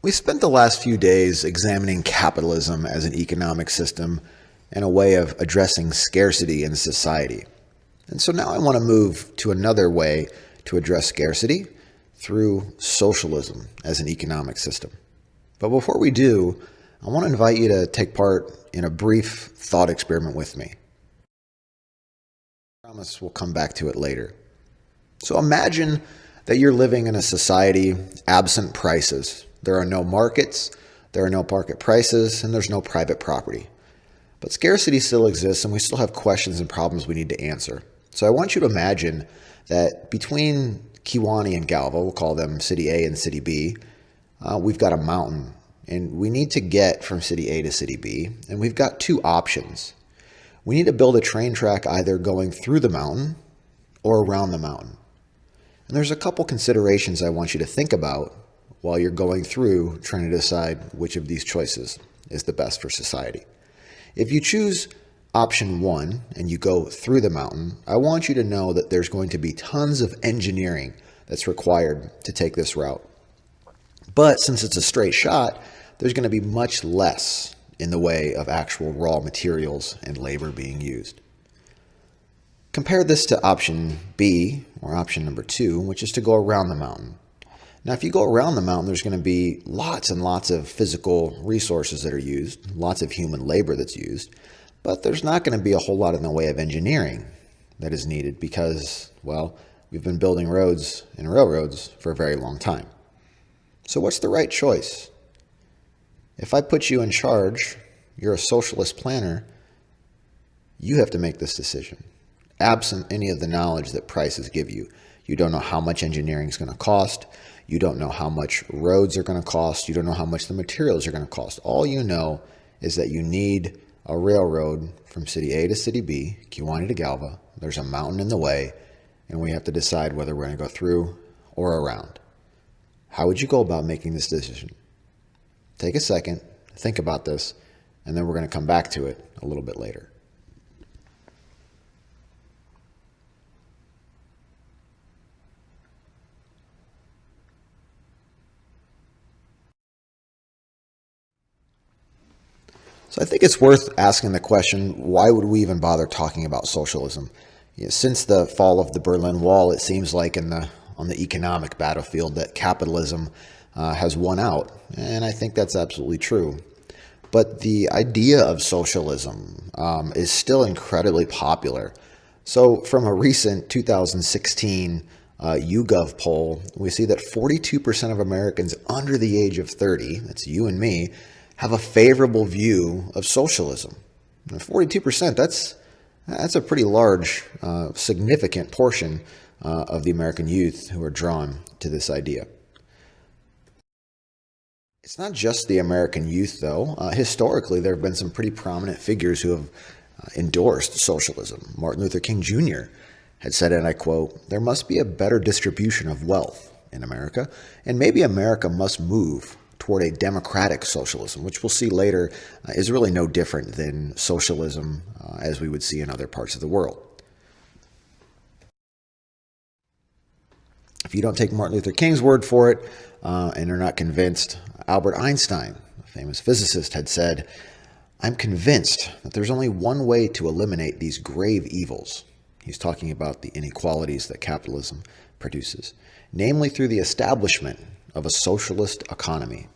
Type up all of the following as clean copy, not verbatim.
We spent the last few days examining capitalism as an economic system and a way of addressing scarcity in society. And so now I want to move to another way to address scarcity through socialism as an economic system. But before we do, I want to invite you to take part in a brief thought experiment with me. I promise we'll come back to it later. So imagine that you're living in a society absent prices. There are no markets, there are no market prices, and there's no private property. But scarcity still exists, and we still have questions and problems we need to answer. So I want you to imagine that between Kewanee and Galva, we'll call them City A and City B, we've got a mountain, and we need to get from City A to City B, and we've got two options. We need to build a train track either going through the mountain or around the mountain. And there's a couple considerations I want you to think about while you're going through trying to decide which of these choices is the best for society. If you choose option one and you go through the mountain, I want you to know that there's going to be tons of engineering that's required to take this route. But since it's a straight shot, there's going to be much less in the way of actual raw materials and labor being used. Compare this to option B, or option number two, which is to go around the mountain. Now, if you go around the mountain, there's going to be lots and lots of physical resources that are used, lots of human labor that's used, but there's not going to be a whole lot in the way of engineering that is needed because, well, we've been building roads and railroads for a very long time. So what's the right choice? If I put you in charge, you're a socialist planner, you have to make this decision. Absent any of the knowledge that prices give you. You don't know how much engineering is going to cost. You don't know how much roads are going to cost. You don't know how much the materials are going to cost. All you know is that you need a railroad from City A to City B, Kewanee to Galva. There's a mountain in the way, and we have to decide whether we're going to go through or around. How would you go about making this decision? Take a second, think about this, and then we're going to come back to it a little bit later. So I think it's worth asking the question, why would we even bother talking about socialism? Since the fall of the Berlin Wall, it seems like on the economic battlefield that capitalism has won out. And I think that's absolutely true. But the idea of socialism is still incredibly popular. So from a recent 2016 YouGov poll, we see that 42% of Americans under the age of 30, that's you and me, have a favorable view of socialism. 42%, that's a pretty large, significant portion of the American youth who are drawn to this idea. It's not just the American youth, though. Historically, there have been some pretty prominent figures who have endorsed socialism. Martin Luther King Jr. had said, and I quote, "There must be a better distribution of wealth in America, and maybe America must move toward a democratic socialism," which we'll see later is really no different than socialism as we would see in other parts of the world. If you don't take Martin Luther King's word for it and are not convinced, Albert Einstein, a famous physicist, had said, "I'm convinced that there's only one way to eliminate these grave evils." He's talking about the inequalities that capitalism produces, namely through the establishment of a socialist economy.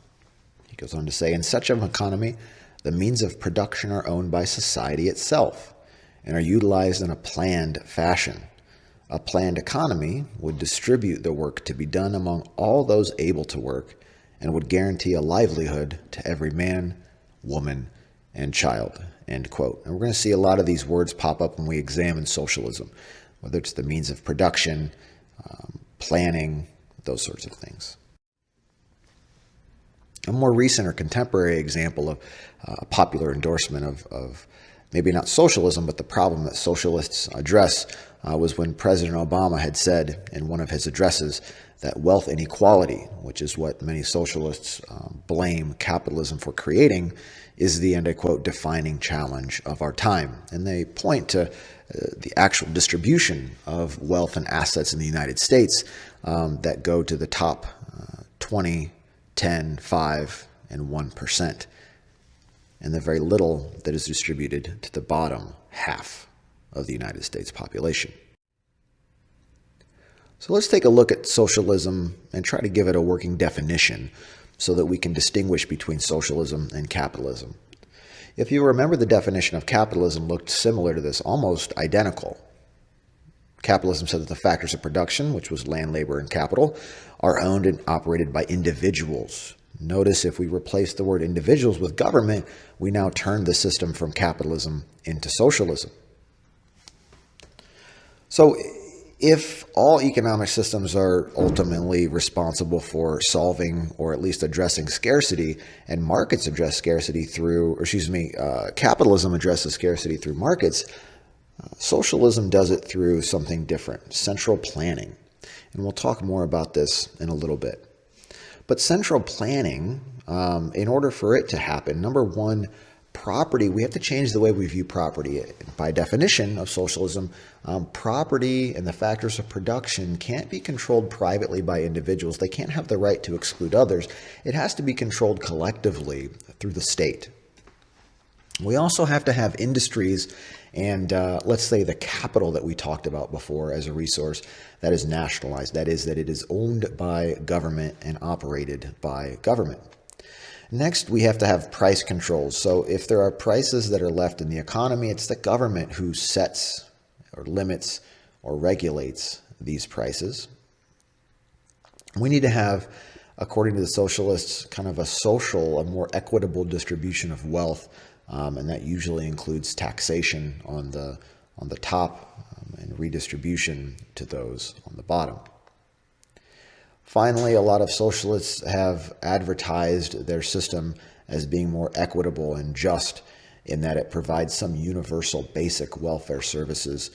He goes on to say, "In such an economy, the means of production are owned by society itself and are utilized in a planned fashion. A planned economy would distribute the work to be done among all those able to work and would guarantee a livelihood to every man, woman, and child." End quote. And we're going to see a lot of these words pop up when we examine socialism, whether it's the means of production, planning, those sorts of things. A more recent or contemporary example of a popular endorsement of maybe not socialism, but the problem that socialists address was when President Obama had said in one of his addresses that wealth inequality, which is what many socialists blame capitalism for creating, is the, and I quote, "defining challenge of our time." And they point to the actual distribution of wealth and assets in the United States that go to the top 20 10, 5, and 1%, and the very little that is distributed to the bottom half of the United States population. So let's take a look at socialism and try to give it a working definition so that we can distinguish between socialism and capitalism. If you remember, the definition of capitalism looked similar to this, almost identical. Capitalism said that the factors of production, which was land, labor, and capital, are owned and operated by individuals. Notice if we replace the word individuals with government, we now turn the system from capitalism into socialism. So if all economic systems are ultimately responsible for solving or at least addressing scarcity, and markets address scarcity through, capitalism addresses scarcity through markets, socialism does it through something different, central planning. And we'll talk more about this in a little bit. But central planning, in order for it to happen, number one, property, we have to change the way we view property. By definition of socialism, property and the factors of production can't be controlled privately by individuals. They can't have the right to exclude others. It has to be controlled collectively through the state. We also have to have industries and let's say the capital that we talked about before as a resource that is nationalized. That is, that it is owned by government and operated by government. Next, we have to have price controls. So if there are prices that are left in the economy, it's the government who sets or limits or regulates these prices. We need to have, according to the socialists, kind of a more equitable distribution of wealth, and that usually includes taxation on the top and redistribution to those on the bottom. Finally, a lot of socialists have advertised their system as being more equitable and just in that it provides some universal basic welfare services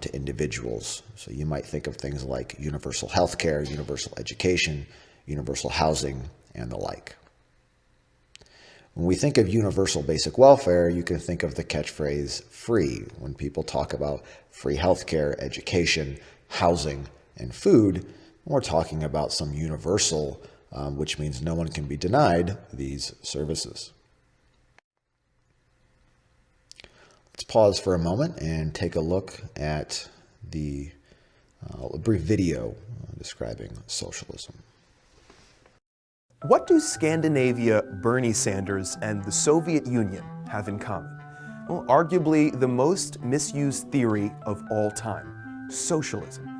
to individuals. So you might think of things like universal health care, universal education, universal housing, and the like. When we think of universal basic welfare, you can think of the catchphrase free. When people talk about free healthcare, education, housing, and food, we're talking about some universal, which means no one can be denied these services. Let's pause for a moment and take a look at a brief video describing socialism. What do Scandinavia, Bernie Sanders, and the Soviet Union have in common? Well, arguably the most misused theory of all time, socialism.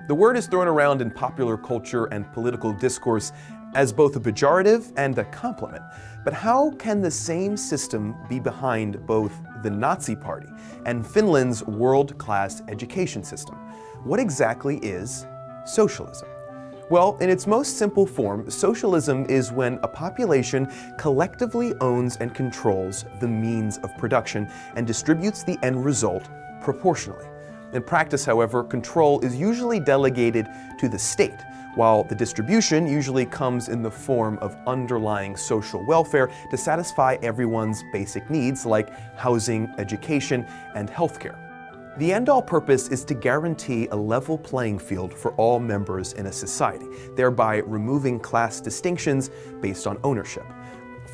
The word is thrown around in popular culture and political discourse as both a pejorative and a compliment. But how can the same system be behind both the Nazi Party and Finland's world-class education system? What exactly is socialism? Well, in its most simple form, socialism is when a population collectively owns and controls the means of production and distributes the end result proportionally. In practice, however, control is usually delegated to the state, while the distribution usually comes in the form of underlying social welfare to satisfy everyone's basic needs like housing, education, and healthcare. The end-all purpose is to guarantee a level playing field for all members in a society, thereby removing class distinctions based on ownership.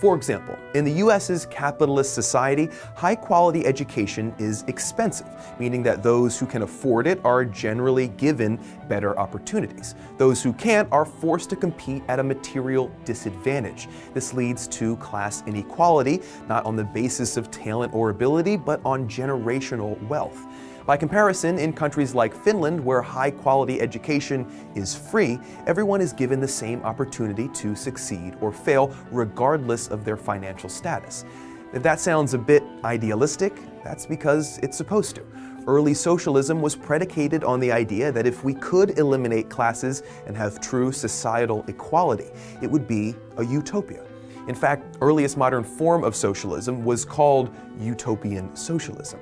For example, in the US's capitalist society, high-quality education is expensive, meaning that those who can afford it are generally given better opportunities. Those who can't are forced to compete at a material disadvantage. This leads to class inequality, not on the basis of talent or ability, but on generational wealth. By comparison, in countries like Finland, where high-quality education is free, everyone is given the same opportunity to succeed or fail, regardless of their financial status. If that sounds a bit idealistic, that's because it's supposed to. Early socialism was predicated on the idea that if we could eliminate classes and have true societal equality, it would be a utopia. In fact, earliest modern form of socialism was called utopian socialism.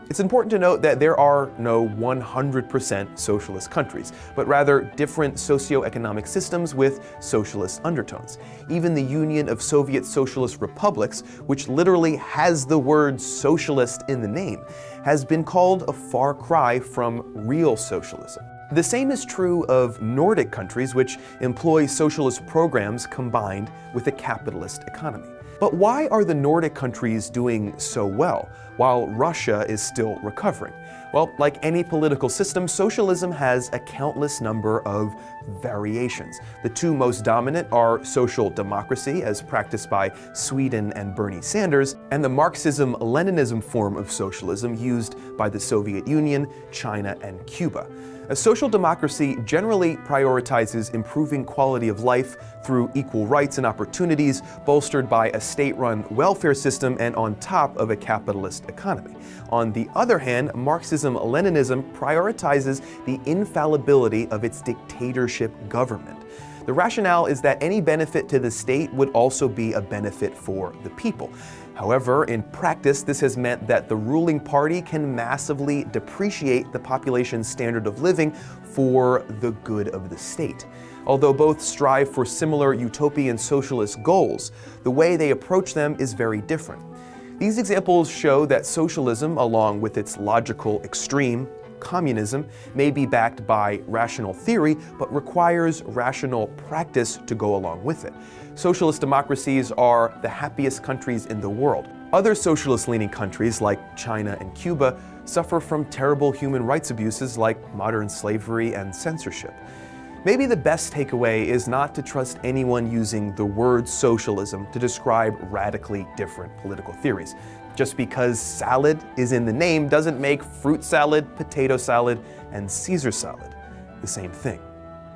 It's important to note that there are no 100% socialist countries, but rather different socioeconomic systems with socialist undertones. Even the Union of Soviet Socialist Republics, which literally has the word socialist in the name, has been called a far cry from real socialism. The same is true of Nordic countries, which employ socialist programs combined with a capitalist economy. But why are the Nordic countries doing so well, while Russia is still recovering? Well, like any political system, socialism has a countless number of variations. The two most dominant are social democracy, as practiced by Sweden and Bernie Sanders, and the Marxism-Leninism form of socialism used by the Soviet Union, China, and Cuba. A social democracy generally prioritizes improving quality of life through equal rights and opportunities, bolstered by a state-run welfare system and on top of a capitalist economy. On the other hand, Marxism-Leninism prioritizes the infallibility of its dictatorship government. The rationale is that any benefit to the state would also be a benefit for the people. However, in practice, this has meant that the ruling party can massively depreciate the population's standard of living for the good of the state. Although both strive for similar utopian socialist goals, the way they approach them is very different. These examples show that socialism, along with its logical extreme, communism, may be backed by rational theory, but requires rational practice to go along with it. Socialist democracies are the happiest countries in the world. Other socialist-leaning countries, like China and Cuba, suffer from terrible human rights abuses like modern slavery and censorship. Maybe the best takeaway is not to trust anyone using the word socialism to describe radically different political theories. Just because salad is in the name doesn't make fruit salad, potato salad, and Caesar salad the same thing.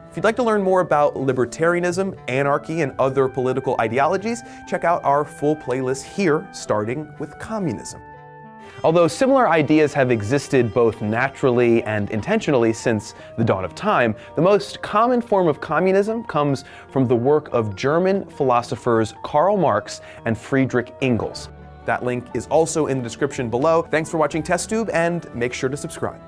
If you'd like to learn more about libertarianism, anarchy, and other political ideologies, check out our full playlist here, starting with communism. Although similar ideas have existed both naturally and intentionally since the dawn of time, the most common form of communism comes from the work of German philosophers Karl Marx and Friedrich Engels. That link is also in the description below. Thanks for watching TestTube, and make sure to subscribe.